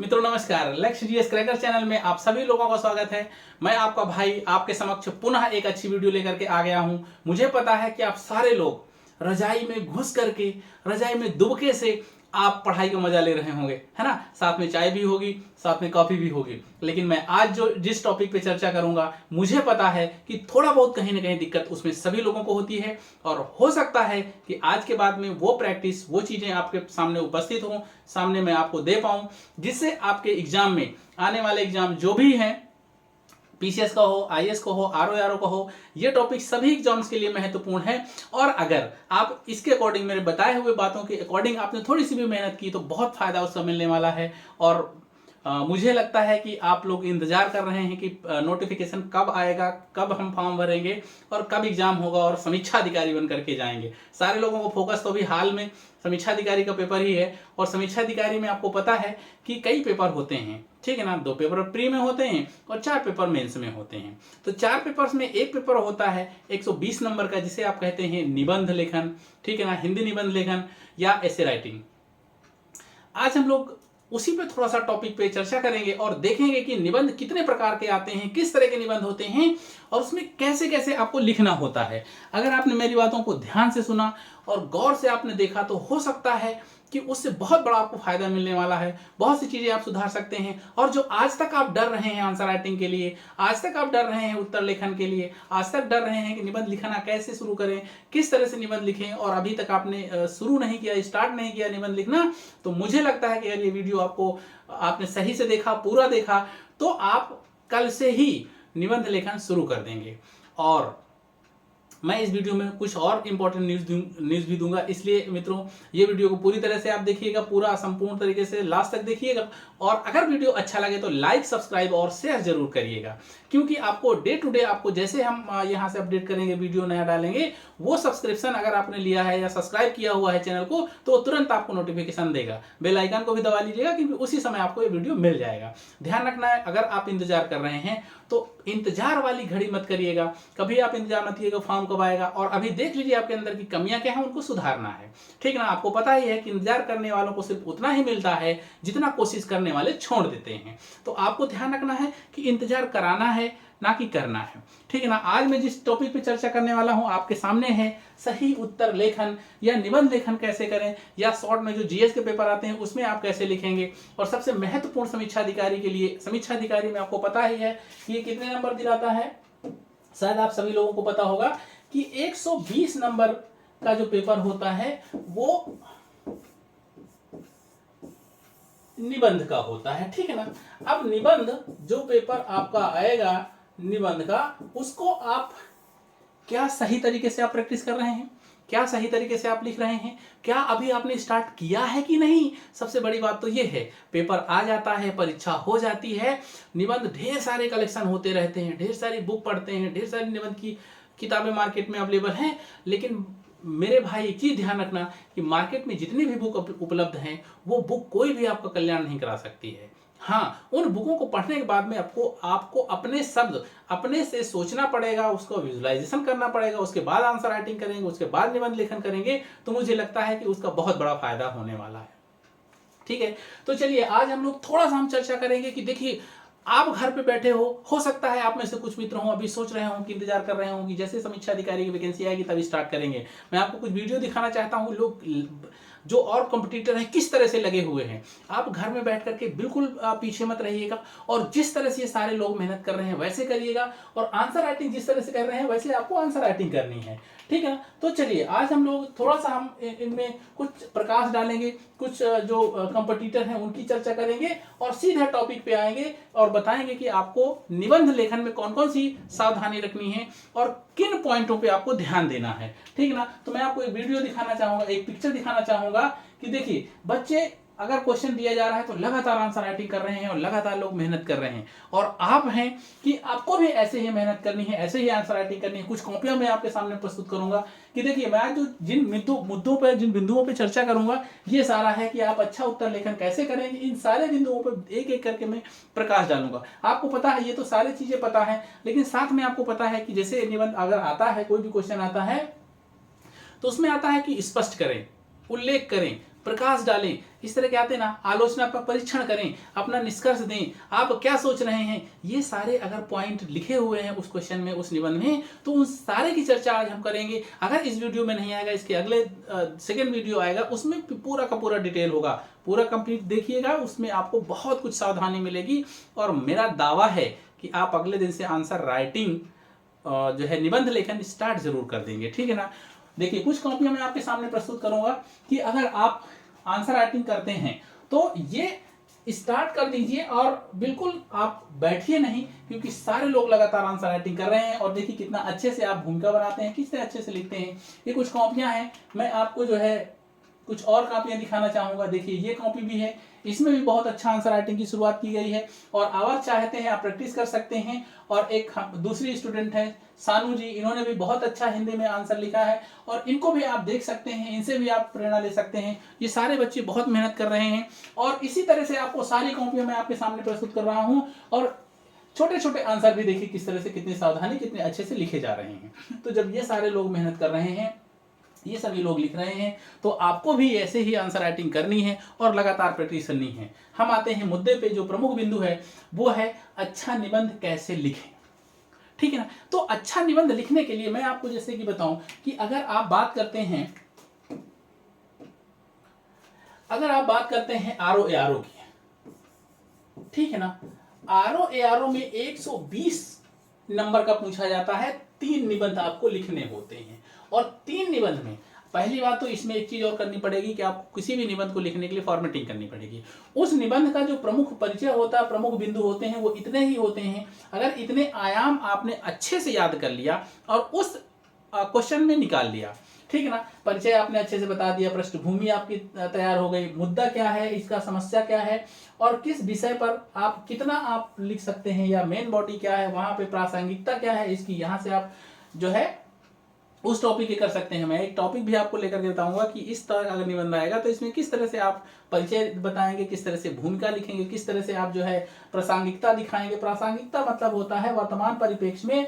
मित्रों नमस्कार। लक्ष्य जीएस क्रैकर चैनल में आप सभी लोगों का स्वागत है। मैं आपका भाई आपके समक्ष पुनः एक अच्छी वीडियो लेकर के आ गया हूं। मुझे पता है कि आप सारे लोग रजाई में घुस करके, रजाई में दुबके से आप पढ़ाई का मजा ले रहे होंगे, है ना। साथ में चाय भी होगी, साथ में कॉफी भी होगी। लेकिन मैं आज जिस टॉपिक पे चर्चा करूंगा, मुझे पता है कि थोड़ा बहुत कहीं ना कहीं दिक्कत उसमें सभी लोगों को होती है। और हो सकता है कि आज के बाद में वो प्रैक्टिस, वो चीजें आपके सामने उपस्थित हों, सामने मैं आपको दे पाऊं, जिससे आपके एग्जाम में, आने वाले एग्जाम जो भी हैं, पीसीएस का हो, आईएएस का हो, आरओ का हो, ये टॉपिक सभी एग्जाम्स के लिए महत्वपूर्ण है। और अगर आप इसके अकॉर्डिंग, मेरे बताए हुए बातों के अकॉर्डिंग आपने थोड़ी सी भी मेहनत की तो बहुत फायदा उसका मिलने वाला है। और मुझे लगता है कि आप लोग इंतजार कर रहे हैं कि नोटिफिकेशन कब आएगा, कब हम फॉर्म भरेंगे और कब एग्जाम होगा और समीक्षा अधिकारी बन करके जाएंगे। सारे लोगों को फोकस तो अभी हाल में समीक्षा अधिकारी का पेपर ही है। और समीक्षा अधिकारी में आपको पता है कि कई पेपर होते हैं, ठीक है ना। 2 पेपर प्री में होते हैं और 4 पेपर मेंस में होते हैं। तो 4 पेपर्स में एक पेपर होता है 120 नंबर का, जिसे आप कहते हैं निबंध लेखन, ठीक है ना, हिंदी निबंध लेखन या ऐसे राइटिंग। आज हम लोग उसी पे थोड़ा सा टॉपिक पे चर्चा करेंगे और देखेंगे कि निबंध कितने प्रकार के आते हैं, किस तरह के निबंध होते हैं और उसमें कैसे कैसे आपको लिखना होता है। अगर आपने मेरी बातों को ध्यान से सुना और गौर से आपने देखा तो हो सकता है कि उससे बहुत बड़ा आपको फायदा मिलने वाला है। बहुत सी चीजें आप सुधार सकते हैं। और जो आज तक आप डर रहे हैं आंसर राइटिंग के लिए, आज तक आप डर रहे हैं उत्तर लेखन के लिए, आज तक डर रहे हैं कि निबंध लिखना कैसे शुरू करें, किस तरह से निबंध लिखें, और अभी तक आपने शुरू नहीं किया, स्टार्ट नहीं किया निबंध लिखना, तो मुझे लगता है कि अगर ये वीडियो आपने सही से देखा, पूरा देखा, तो आप कल से ही निबंध लेखन शुरू कर देंगे। और मैं इस वीडियो में कुछ और इंपॉर्टेंट न्यूज भी दूंगा। इसलिए मित्रों, ये वीडियो को पूरी तरह से आप देखिएगा, पूरा संपूर्ण तरीके से लास्ट तक देखिएगा। और अगर वीडियो अच्छा लगे तो लाइक, सब्सक्राइब और शेयर जरूर करिएगा, क्योंकि आपको डे टू डे, आपको जैसे हम यहाँ से अपडेट करेंगे, वीडियो नया डालेंगे, वो सब्सक्रिप्शन अगर आपने लिया है या सब्सक्राइब किया हुआ है चैनल को, तो तुरंत आपको नोटिफिकेशन देगा। बेल आइकन को भी दबा लीजिएगा, क्योंकि उसी समय आपको ये वीडियो मिल जाएगा। ध्यान रखना है, अगर आप इंतजार कर रहे हैं तो इंतजार वाली घड़ी मत करिएगा। कभी आप इंतजार मत कीजिएगा फॉर्म कब आएगा, और अभी देख लीजिए आपके अंदर की कमियां क्या हैं, उनको सुधारना है, ठीक है ना। आपको पता ही है कि इंतजार करने वालों को सिर्फ उतना ही मिलता है जितना कोशिश करने वाले छोड़ देते हैं। तो आपको ध्यान रखना है कि इंतजार कराना है, ना कि करना है, ठीक है ना। आज मैं जिस टॉपिक पे चर्चा करने वाला हूं आपके सामने है सही उत्तर लेखन या निबंध लेखन कैसे करें, या शॉर्ट में जो जीएस के पेपर आते हैं उसमें आप कैसे लिखेंगे। और सबसे महत्वपूर्ण समीक्षा अधिकारी के लिए, समीक्षा अधिकारी में आपको पता ही है कि ये कितने नंबर दिलाता है। शायद आप सभी लोगों को पता होगा कि 120 नंबर का जो पेपर होता है वो निबंध का होता है, ठीक है ना। अब निबंध जो पेपर आपका आएगा निबंध का, उसको आप क्या सही तरीके से आप प्रैक्टिस कर रहे हैं, क्या सही तरीके से आप लिख रहे हैं, क्या अभी आपने स्टार्ट किया है कि नहीं। सबसे बड़ी बात तो ये है, पेपर आ जाता है, परीक्षा हो जाती है, निबंध ढेर सारे कलेक्शन होते रहते हैं, ढेर सारी बुक पढ़ते हैं, ढेर सारी निबंध की किताबें मार्केट में अवेलेबल हैं। लेकिन मेरे भाई एक चीज ध्यान रखना कि मार्केट में जितनी भी बुक उपलब्ध हैं, वो बुक कोई भी आपका कल्याण नहीं करा सकती है। हाँ, उन बुकों को पढ़ने के बाद में आपको अपने शब्द अपने से सोचना पड़ेगा, उसको विजुअलाइजेशन करना पड़ेगा, उसके बाद आंसर राइटिंग करेंगे, उसके बाद निबंध लेखन करेंगे, तो मुझे लगता है कि उसका बहुत बड़ा फायदा होने वाला है, ठीक है। तो चलिए आज हम लोग थोड़ा सा हम चर्चा करेंगे कि देखिए, आप घर पे बैठे हो सकता है आप में से कुछ मित्र हो अभी सोच रहे हो कि इंतजार कर रहे हो कि जैसे समीक्षा अधिकारी की वैकेंसी आएगी तभी स्टार्ट करेंगे। मैं आपको कुछ वीडियो दिखाना चाहता हूं, लोग जो और कंपटीटर हैं किस तरह से लगे हुए हैं। आप घर में बैठ करके बिल्कुल पीछे मत रहिएगा, और जिस तरह से ये सारे लोग मेहनत कर रहे हैं वैसे करिएगा, और आंसर राइटिंग जिस तरह से कर रहे हैं वैसे आपको आंसर राइटिंग करनी है, ठीक है ना। तो चलिए आज हम लोग थोड़ा सा हम इनमें कुछ प्रकाश डालेंगे, कुछ जो कंपटीटर हैं उनकी चर्चा करेंगे, और सीधे टॉपिक पे आएंगे और बताएंगे कि आपको निबंध लेखन में कौन कौन सी सावधानी रखनी है और किन पॉइंटों पे आपको ध्यान देना है, ठीक है ना। तो मैं आपको एक वीडियो दिखाना चाहूंगा, एक पिक्चर दिखाना चाहूंगा कि देखिए, बच्चे अगर क्वेश्चन दिया जा रहा है तो लगातार आंसर राइटिंग कर रहे हैं और लगातार लोग मेहनत कर रहे हैं, और आप हैं कि आपको भी ऐसे ही मेहनत करनी है, ऐसे ही आंसर राइटिंग करनी है। कुछ कॉपियां मैं आपके सामने प्रस्तुत करूंगा कि देखिए, मैं आज जो जिन मुद्दों पर, जिन बिंदुओं पर चर्चा करूंगा, ये सारा है कि आप अच्छा उत्तर लेखन कैसे करेंगे। इन सारे बिंदुओं पर एक एक करके मैं प्रकाश डालूंगा। आपको पता है, ये तो सारी चीजें पता है, लेकिन साथ में आपको पता है कि जैसे निबंध अगर आता है, कोई भी क्वेश्चन आता है तो उसमें आता है कि स्पष्ट करें, उल्लेख करें, प्रकाश डालें, इस तरह के आते हैं ना, आलोचनात्मक परीक्षण करें, अपना निष्कर्ष दें, आप क्या सोच रहे हैं, ये सारे अगर पॉइंट लिखे हुए हैं उस क्वेश्चन में, उस निबंध में, तो उन सारे की चर्चा आज हम करेंगे। अगर इस वीडियो में नहीं आएगा, इसके अगले सेकेंड वीडियो आएगा, उसमें पूरा का पूरा डिटेल होगा, पूरा कंप्लीट देखिएगा, उसमें आपको बहुत कुछ सावधानी मिलेगी। और मेरा दावा है कि आप अगले दिन से आंसर राइटिंग जो है निबंध लेखन स्टार्ट जरूर कर देंगे, ठीक है ना। देखिए कुछ कॉपियां मैं आपके सामने प्रस्तुत करूंगा कि अगर आप आंसर राइटिंग करते हैं तो ये स्टार्ट कर दीजिए और बिल्कुल आप बैठिए नहीं, क्योंकि सारे लोग लगातार आंसर राइटिंग कर रहे हैं। और देखिए कितना अच्छे से आप भूमिका बनाते हैं, कितने अच्छे से लिखते हैं। ये कुछ कॉपियां हैं, मैं आपको जो है कुछ और कॉपियां दिखाना चाहूंगा। देखिए ये कॉपी भी है, इसमें भी बहुत अच्छा आंसर राइटिंग की शुरुआत की गई है। और आवाज चाहते हैं आप प्रैक्टिस कर सकते हैं। और एक दूसरी स्टूडेंट है सानू जी, इन्होंने भी बहुत अच्छा हिंदी में आंसर लिखा है और इनको भी आप देख सकते हैं, इनसे भी आप प्रेरणा ले सकते हैं। ये सारे बच्चे बहुत मेहनत कर रहे हैं और इसी तरह से आपको सारी कॉपियां मैं आपके सामने प्रस्तुत कर रहा हूं। और छोटे छोटे आंसर भी देखिए किस तरह से, कितनी सावधानी, कितने अच्छे से लिखे जा रहे हैं। तो जब ये सारे लोग मेहनत कर रहे हैं, ये सभी लोग लिख रहे हैं, तो आपको भी ऐसे ही आंसर राइटिंग करनी है और लगातार प्रैक्टिस करनी है। हम आते हैं मुद्दे पे। जो प्रमुख बिंदु है वो है अच्छा निबंध कैसे लिखें, ठीक है ना। तो अच्छा निबंध लिखने के लिए मैं आपको जैसे कि बताऊं कि अगर आप बात करते हैं आरओ एआरओ की, ठीक है ना। आरओ एआरओ में 120 नंबर का पूछा जाता है, 3 निबंध आपको लिखने होते हैं। और 3 निबंध में पहली बात तो इसमें एक चीज और करनी पड़ेगी कि आपको किसी भी निबंध को लिखने के लिए फॉर्मेटिंग करनी पड़ेगी। उस निबंध का जो प्रमुख परिचय होता है, प्रमुख बिंदु होते हैं, वो इतने ही होते हैं। अगर इतने आयाम आपने अच्छे से याद कर लिया और उस क्वेश्चन में निकाल लिया, ठीक है ना। परिचय आपने अच्छे से बता दिया, पृष्ठभूमि आपकी तैयार हो गई, मुद्दा क्या है, इसका समस्या क्या है और किस विषय पर आप कितना आप लिख सकते हैं, या मेन बॉडी क्या है, वहां पे प्रासंगिकता क्या है इसकी, यहां से आप जो है उस टॉपिक के कर सकते हैं। मैं एक टॉपिक भी आपको लेकर के बताऊंगा कि इस तरह का अगर निबंध आएगा तो इसमें किस तरह से आप परिचय बताएंगे, किस तरह से भूमिका लिखेंगे, किस तरह से आप जो है प्रासंगिकता दिखाएंगे। प्रासंगिकता मतलब होता है वर्तमान परिप्रेक्ष्य में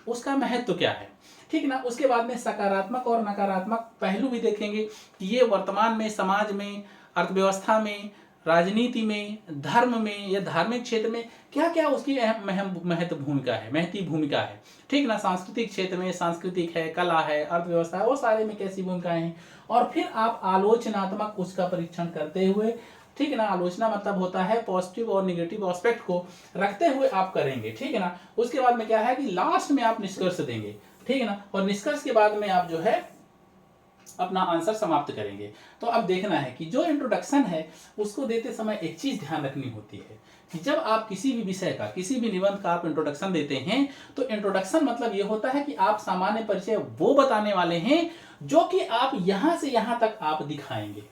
उसका महत्व क्या है, ठीक है ना। उसके बाद में सकारात्मक और नकारात्मक पहलू भी देखेंगे कि ये वर्तमान में, समाज में, अर्थव्यवस्था में, राजनीति में, धर्म में या धार्मिक क्षेत्र में क्या क्या उसकी महत्व भूमिका है, महती भूमिका है, ठीक ना। सांस्कृतिक क्षेत्र में सांस्कृतिक है, कला है, अर्थव्यवस्था है, वो सारे में कैसी भूमिकाएं हैं। और फिर आप आलोचनात्मक उसका परीक्षण करते हुए, ठीक है ना। आलोचना मतलब होता है पॉजिटिव और निगेटिव एस्पेक्ट को रखते हुए आप करेंगे, ठीक है ना। उसके बाद में क्या है कि लास्ट में आप निष्कर्ष देंगे, ठीक है ना। और निष्कर्ष के बाद में आप जो है अपना आंसर समाप्त करेंगे। तो अब देखना है कि जो इंट्रोडक्शन है उसको देते समय एक चीज ध्यान रखनी होती है कि जब आप किसी भी विषय का, किसी भी निबंध का आप इंट्रोडक्शन देते हैं, तो इंट्रोडक्शन मतलब ये होता है कि आप सामान्य परिचय वो बताने वाले हैं जो कि आप यहां से यहां तक आप दिखाएंगे,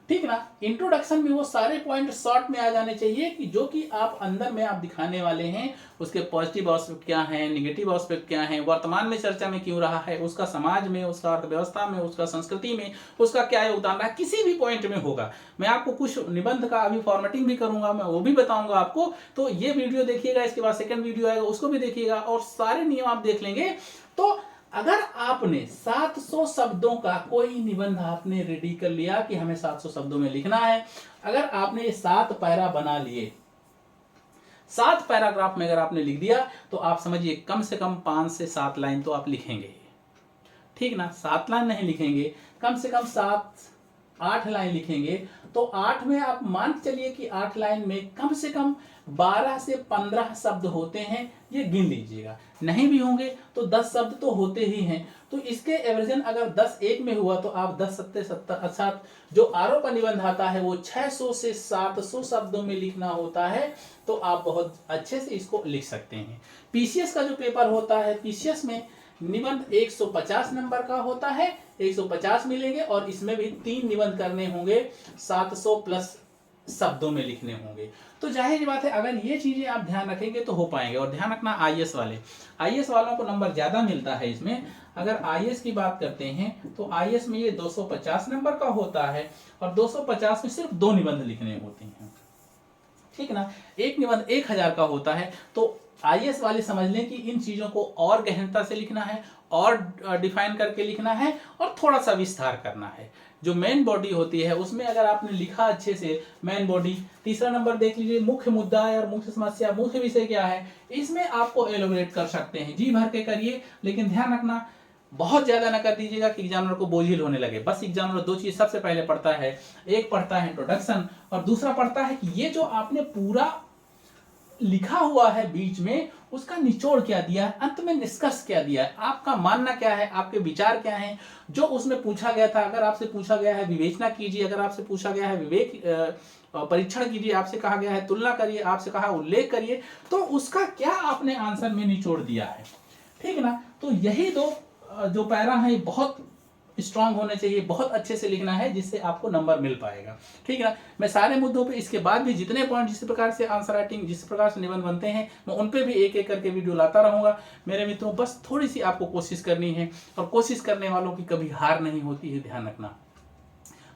ठीक ना। इंट्रोडक्शन में वो सारे पॉइंट शॉर्ट में आ जाने चाहिए कि जो कि आप अंदर में आप दिखाने वाले हैं, उसके पॉजिटिव एस्पेक्ट क्या हैं, नेगेटिव एस्पेक्ट क्या हैं, वर्तमान में चर्चा में क्यों रहा है, उसका समाज में, उसका अर्थव्यवस्था में, उसका संस्कृति में उसका क्या योगदान रहा, किसी भी पॉइंट में होगा। मैं आपको कुछ निबंध का अभी फॉर्मेटिंग भी करूंगा, मैं वो भी बताऊंगा आपको। तो ये वीडियो देखिएगा, इसके बाद सेकंड वीडियो आएगा उसको भी देखिएगा और सारे नियम आप देख लेंगे। तो अगर आपने 700 शब्दों का कोई निबंध आपने रेडी कर लिया कि हमें 700 शब्दों में लिखना है, अगर आपने 7 पैरा बना लिए, 7 पैराग्राफ में अगर आपने लिख दिया, तो आप समझिए कम से कम 5 से 7 लाइन तो आप लिखेंगे, ठीक ना। 7 लाइन नहीं लिखेंगे, कम से कम 7-8 लाइन लिखेंगे। तो 8 में आप मान के चलिए कि 8 लाइन में कम से कम 12 से 15 शब्द होते हैं, ये गिन लीजिएगा। नहीं भी होंगे तो 10 शब्द तो होते ही हैं। तो इसके एवरेजन अगर 10 एक में हुआ तो आप 10 सत्ते 70 अर्थात जो आरओ का निबंध आता है वो 600 से 700 शब्दों में लिखना होता है। तो आप बहुत अच्छे से इसको लिख सकते हैं। पीसीएस का जो पेपर होता है, पीसीएस में निबंध 150 नंबर का होता है, 150 मिलेंगे और इसमें भी 3 निबंध करने होंगे, 700 प्लस शब्दों में लिखने होंगे। तो जाहिर बात है अगर ये चीजें आप ध्यान रखेंगे तो हो पाएंगे। और ध्यान रखना आईएएस वालों को नंबर ज्यादा मिलता है इसमें। अगर आईएएस की बात करते हैं तो आईएएस में ये 250 नंबर का होता है और 250 में सिर्फ 2 निबंध लिखने होते हैं, ठीक ना। एक निबंध 1000 का होता है। तो आईएएस वाले समझ लें कि इन चीजों को और गहनता से लिखना है और डिफाइन करके लिखना है और थोड़ा सा विस्तार करना है। जो मेन बॉडी होती है उसमें अगर आपने लिखा अच्छे से मेन बॉडी, तीसरा नंबर देख लीजिए मुख्य मुद्दा और मुख्य समस्या, मुख्य विषय क्या है, इसमें आपको एलोबरेट कर सकते हैं। जी भर के करिए, लेकिन ध्यान रखना बहुत ज्यादा ना कर दीजिएगा कि एग्जामिनर को बोझिल होने लगे। बस एग्जामिनर दो चीज सबसे पहले पढ़ता है, एक पढ़ता है इंट्रोडक्शन और दूसरा पढ़ता है कि ये जो आपने पूरा लिखा हुआ है बीच में उसका निचोड़ क्या दिया है, अंत में निष्कर्ष क्या दिया है, आपका मानना क्या है, आपके विचार क्या हैं, जो उसमें पूछा गया था। अगर आपसे पूछा गया है विवेचना कीजिए, अगर आपसे पूछा गया है विवेक परीक्षण कीजिए, आपसे कहा गया है तुलना करिए, आपसे कहा उल्लेख करिए, तो उसका क्या आपने आंसर में निचोड़ दिया है। ठीक है ना। तो यही दो जो पैरा है बहुत स्ट्रांग होने चाहिए, बहुत अच्छे से लिखना है जिससे आपको नंबर मिल पाएगा। ठीक है ना। मैं सारे मुद्दों पे इसके बाद भी जितने पॉइंट जिस प्रकार से आंसर राइटिंग जिस प्रकार से निबंध बनते हैं मैं उन पे भी एक एक करके वीडियो लाता रहूंगा मेरे मित्रों। बस थोड़ी सी आपको कोशिश करनी है और कोशिश करने वालों की कभी हार नहीं होती है, ध्यान रखना।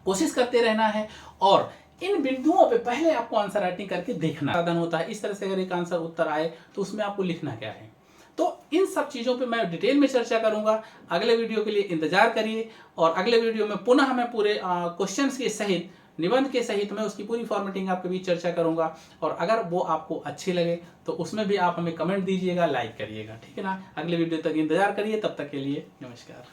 कोशिश करते रहना है और इन बिंदुओं पे पहले आपको आंसर राइटिंग करके देखना साधन होता है। इस तरह से अगर एक आंसर उत्तर आए तो उसमें आपको लिखना क्या है। तो इन सब चीजों पे मैं डिटेल में चर्चा करूंगा। अगले वीडियो के लिए इंतजार करिए और अगले वीडियो में पुनः मैं पूरे क्वेश्चंस के सहित निबंध के सहित मैं उसकी पूरी फॉर्मेटिंग आपके बीच चर्चा करूंगा। और अगर वो आपको अच्छे लगे तो उसमें भी आप हमें कमेंट दीजिएगा, लाइक करिएगा। ठीक है ना। अगले वीडियो तक इंतजार करिए, तब तक के लिए नमस्कार।